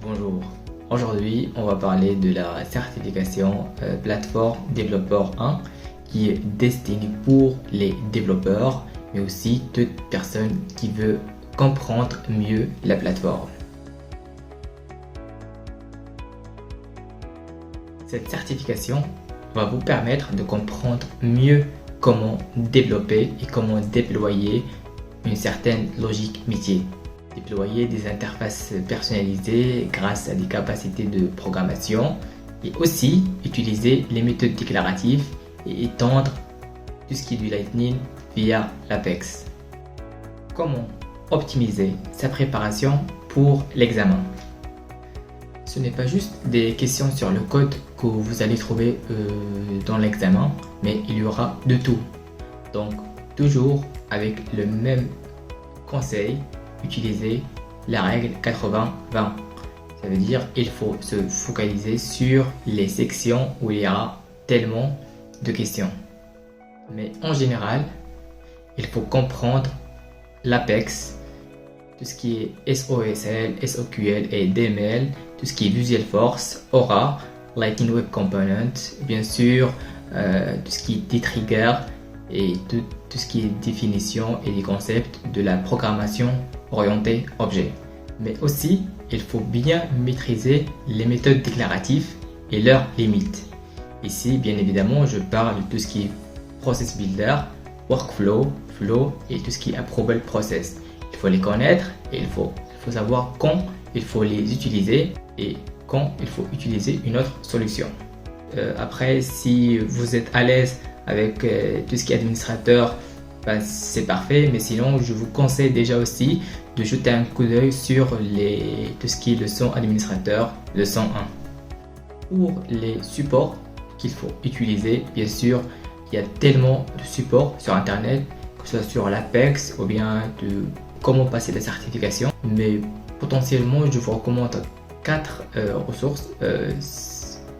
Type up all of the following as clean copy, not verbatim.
Bonjour, aujourd'hui on va parler de la certification plateforme développeur 1 qui est destinée pour les développeurs mais aussi toute personne qui veut comprendre mieux la plateforme. Cette certification va vous permettre de comprendre mieux comment développer et comment déployer une certaine logique métier. Déployer des interfaces personnalisées grâce à des capacités de programmation et aussi utiliser les méthodes déclaratives et étendre tout ce qui est du Lightning via l'Apex. Comment optimiser sa préparation pour l'examen? Ce n'est pas juste des questions sur le code que vous allez trouver dans l'examen, mais il y aura de tout. Donc, toujours avec le même conseil, utiliser la règle 80-20. Ça veut dire qu'il faut se focaliser sur les sections où il y aura tellement de questions. Mais en général, il faut comprendre l'Apex, tout ce qui est SOSL, SOQL et DML, tout ce qui est Visualforce, Aura, Lightning Web Component, bien sûr, tout ce qui est des triggers et tout ce qui est définition et les concepts de la programmation orientée objet. Mais aussi, il faut bien maîtriser les méthodes déclaratives et leurs limites. Ici, bien évidemment, je parle de tout ce qui est Process Builder, Workflow, Flow et tout ce qui est Approval Process. Il faut les connaître et il faut savoir quand il faut les utiliser et quand il faut utiliser une autre solution. Après, si vous êtes à l'aise avec tout ce qui est administrateur, c'est parfait, mais sinon je vous conseille déjà aussi de jeter un coup d'œil sur tout ce qui est leçon administrateur, leçon 1. Pour les supports qu'il faut utiliser, bien sûr, il y a tellement de supports sur internet, que ce soit sur l'Apex ou bien de comment passer la certification, mais potentiellement je vous recommande 4 ressources,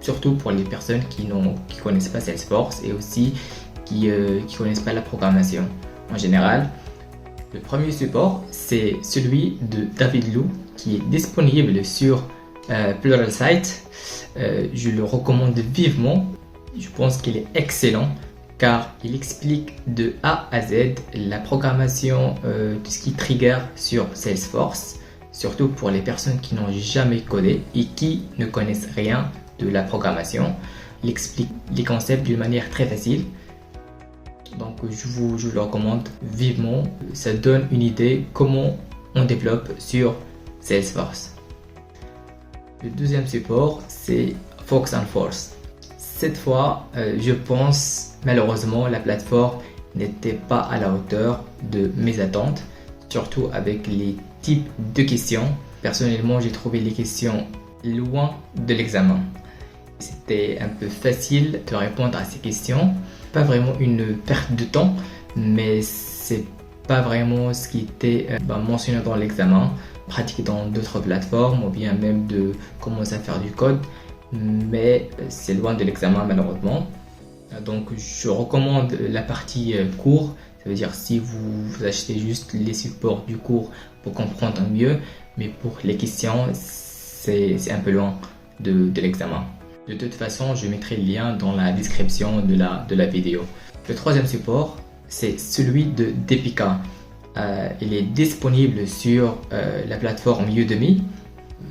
surtout pour les personnes qui connaissent pas Salesforce et aussi qui connaissent pas la programmation en général. Le premier support, c'est celui de David Liu qui est disponible sur Pluralsight. Je le recommande vivement. Je pense qu'il est excellent car il explique de A à Z la programmation, tout ce qui trigger sur Salesforce, surtout pour les personnes qui n'ont jamais codé et qui ne connaissent rien de la programmation. Il explique les concepts d'une manière très facile. Donc je le recommande vivement. Ça donne une idée comment on développe sur Salesforce. Le deuxième support, c'est Fox and Force. Cette fois, je pense malheureusement la plateforme n'était pas à la hauteur de mes attentes, surtout avec les types de questions. Personnellement, j'ai trouvé les questions loin de l'examen. C'était un peu facile de répondre à ces questions. Pas vraiment une perte de temps, mais c'est pas vraiment ce qui était mentionné dans l'examen. Pratiquer dans d'autres plateformes ou bien même de commencer à faire du code, mais c'est loin de l'examen malheureusement. Donc je recommande la partie cours. Ça veut dire si vous achetez juste les supports du cours pour comprendre mieux, mais pour les questions c'est un peu loin de l'examen. De toute façon, je mettrai le lien dans la description de la vidéo. Le troisième support, c'est celui de Deepika. Il est disponible sur la plateforme Udemy.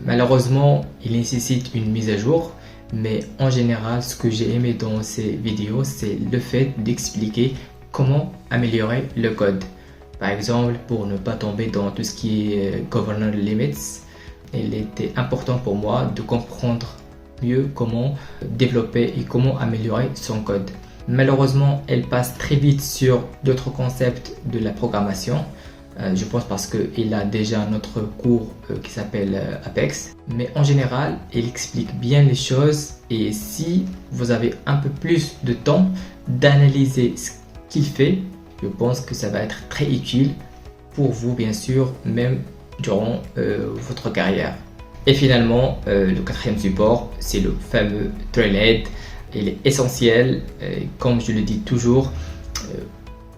Malheureusement, il nécessite une mise à jour, mais en général, ce que j'ai aimé dans ces vidéos, c'est le fait d'expliquer comment améliorer le code. Par exemple, pour ne pas tomber dans tout ce qui est governor limits, il était important pour moi de comprendre mieux comment développer et comment améliorer son code. Malheureusement, elle passe très vite sur d'autres concepts de la programmation. Je pense parce qu'il a déjà notre cours qui s'appelle Apex. Mais en général, il explique bien les choses et si vous avez un peu plus de temps d'analyser ce qu'il fait, je pense que ça va être très utile pour vous, bien sûr, même durant votre carrière. Et finalement, le quatrième support, c'est le fameux Trailhead. Il est essentiel, comme je le dis toujours,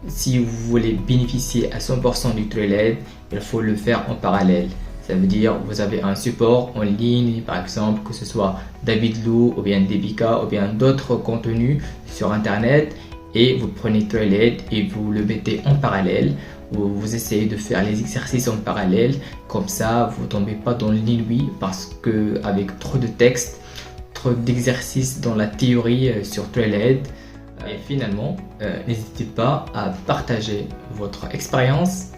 si vous voulez bénéficier à 100% du Trailhead, il faut le faire en parallèle. Ça veut dire vous avez un support en ligne, par exemple, que ce soit David Lou ou bien Debika ou bien d'autres contenus sur Internet, et vous prenez Threaded et vous le mettez en parallèle. Vous essayez de faire les exercices en parallèle, comme ça vous ne tombez pas dans l'inouï, parce que avec trop de textes, trop d'exercices dans la théorie sur Threaded. Et finalement, n'hésitez pas à partager votre expérience,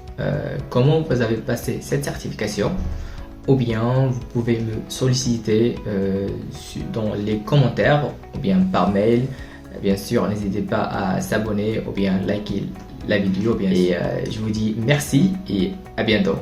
comment vous avez passé cette certification, ou bien vous pouvez me solliciter dans les commentaires ou bien par mail. Bien sûr, n'hésitez pas à s'abonner ou bien liker la vidéo. Et je vous dis merci et à bientôt.